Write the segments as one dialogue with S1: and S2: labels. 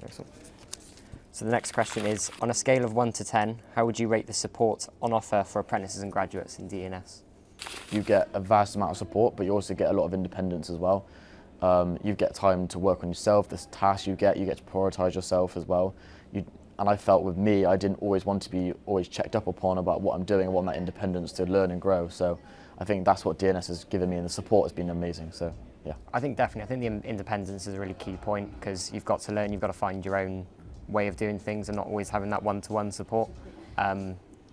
S1: next one. So the next question is, on a scale of 1 to 10, how would you rate the support on offer for apprentices and graduates in DE&S?
S2: You get a vast amount of support, but you also get a lot of independence as well. You get time to work on yourself, the tasks you get to prioritise yourself as well. And I felt with me, I didn't always want to be always checked up upon about what I'm doing. I want that independence to learn and grow. So I think that's what DE&S has given me, and the support has been amazing. So yeah.
S1: I think definitely, I think the independence is a really key point, because you've got to learn, you've got to find your own way of doing things and not always having that one-to-one support.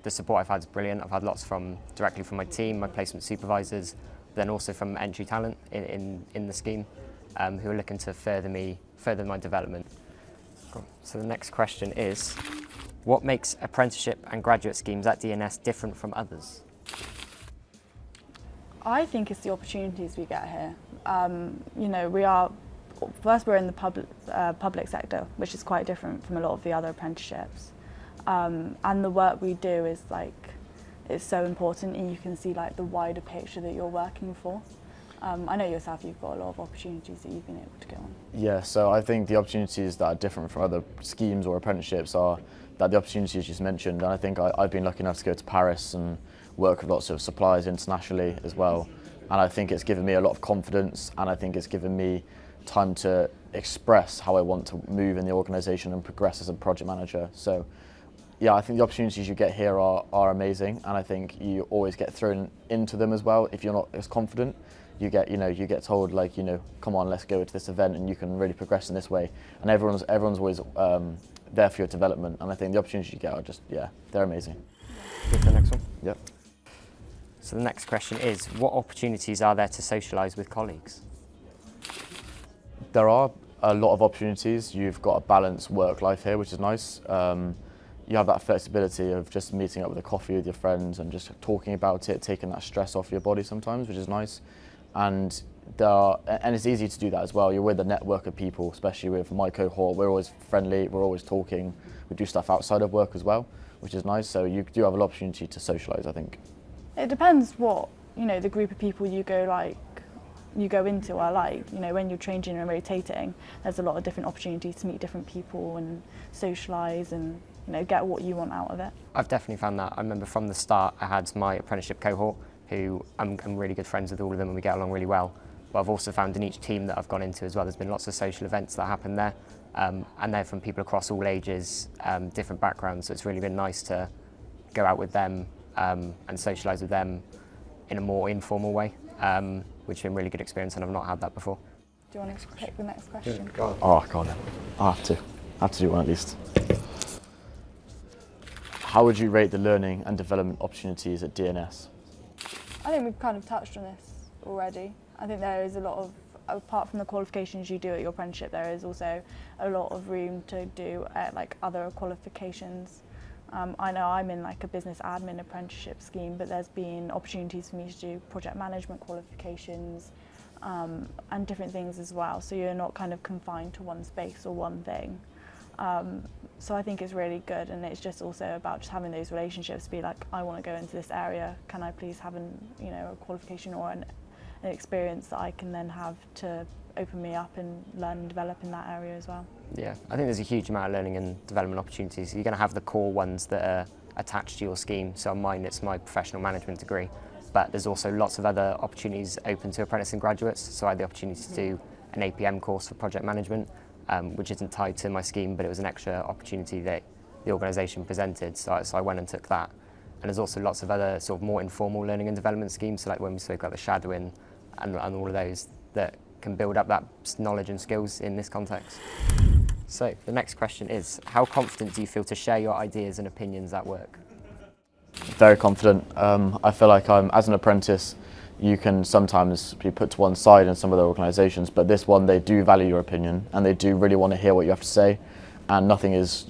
S1: The support I've had is brilliant. I've had lots directly from my team, my placement supervisors, then also from entry talent in the scheme, who are looking to further my development. So the next question is, what makes apprenticeship and graduate schemes at DE&S different from others?
S3: I think it's the opportunities we get here. You know, we're in the public sector, which is quite different from a lot of the other apprenticeships. And the work we do is so important, and you can see the wider picture that you're working for. I know yourself, you've got a lot of opportunities that you've been able to go on.
S2: Yeah, so I think the opportunities that are different from other schemes or apprenticeships are that the opportunities you just mentioned, and I think I've been lucky enough to go to Paris and work with lots of suppliers internationally as well, and I think it's given me a lot of confidence, and I think it's given me time to express how I want to move in the organisation and progress as a project manager. So yeah, I think the opportunities you get here are amazing, and I think you always get thrown into them as well. If you're not as confident, you get told come on, let's go to this event and you can really progress in this way. And everyone's always there for your development, and I think the opportunities you get are just, yeah, they're amazing.
S1: Go for the next one.
S2: Yep.
S1: So the next question is, what opportunities are there to socialise with colleagues?
S2: There are a lot of opportunities. You've got a balanced work life here, which is nice. You have that flexibility of just meeting up with a coffee with your friends and just talking about it, taking that stress off your body sometimes, which is nice. And it's easy to do that as well. You're with a network of people, especially with my cohort. We're always friendly, we're always talking. We do stuff outside of work as well, which is nice. So you do have an opportunity to socialise, I think.
S3: It depends what, the group of people you go into are like. When you're changing and rotating, there's a lot of different opportunities to meet different people and socialise and get what you want out of it.
S1: I've definitely found that. I remember from the start I had my apprenticeship cohort, who I'm really good friends with all of them and we get along really well. But I've also found in each team that I've gone into as well, there's been lots of social events that happen there, and they're from people across all ages, different backgrounds, so it's really been nice to go out with them and socialise with them in a more informal way, which has been a really good experience, and I've not had that before.
S3: Do you want to pick the next question?
S2: Yeah, go on. Oh, God, I have to do one at least. How would you rate the learning and development opportunities at DE&S?
S3: I think we've kind of touched on this already. I think there is a lot of, apart from the qualifications you do at your apprenticeship, there is also a lot of room to do other qualifications. I know I'm in a business admin apprenticeship scheme, but there's been opportunities for me to do project management qualifications and different things as well. So you're not kind of confined to one space or one thing. So I think it's really good, and it's just also about just having those relationships to be like, I want to go into this area, can I please have a qualification or an experience that I can then have to open me up and learn and develop in that area as well.
S1: Yeah, I think there's a huge amount of learning and development opportunities. You're going to have the core ones that are attached to your scheme. So on mine, it's my professional management degree, but there's also lots of other opportunities open to apprentices and graduates. So I had the opportunity to do an APM course for project management, which isn't tied to my scheme, but it was an extra opportunity that the organisation presented, so I went and took that. And there's also lots of other sort of more informal learning and development schemes, so like when we spoke about the shadowing and all of those, that can build up that knowledge and skills in this context. So the next question is, how confident do you feel to share your ideas and opinions at work?
S2: Very confident. I feel like as an apprentice, you can sometimes be put to one side in some of the organisations, but this one, they do value your opinion and they do really want to hear what you have to say, and nothing is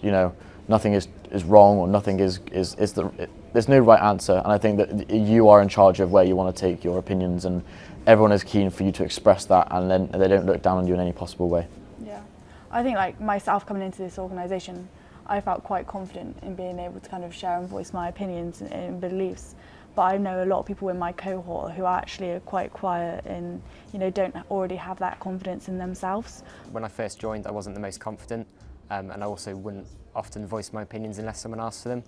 S2: wrong, or nothing there's no right answer, and I think that you are in charge of where you want to take your opinions, and everyone is keen for you to express that, and then they don't look down on you in any possible way.
S3: Yeah, I think myself coming into this organisation, I felt quite confident in being able to kind of share and voice my opinions and beliefs. But I know a lot of people in my cohort who actually are quite quiet and don't already have that confidence in themselves.
S1: When I first joined, I wasn't the most confident. and I also wouldn't often voice my opinions unless someone asked for them.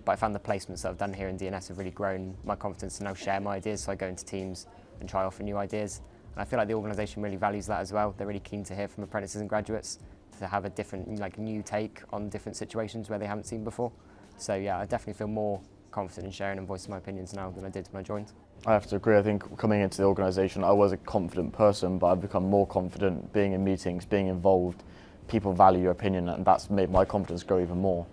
S1: But I found the placements that I've done here in DE&S have really grown my confidence to now share my ideas, so I go into teams and try offer new ideas. And I feel like the organisation really values that as well. They're really keen to hear from apprentices and graduates to have a different, like, new take on different situations where they haven't seen before. So yeah, I definitely feel more confident in sharing and voicing my opinions now than I did when I joined.
S2: I have to agree. I think coming into the organisation, I was a confident person, but I've become more confident being in meetings, being involved. People value your opinion, and that's made my confidence grow even more.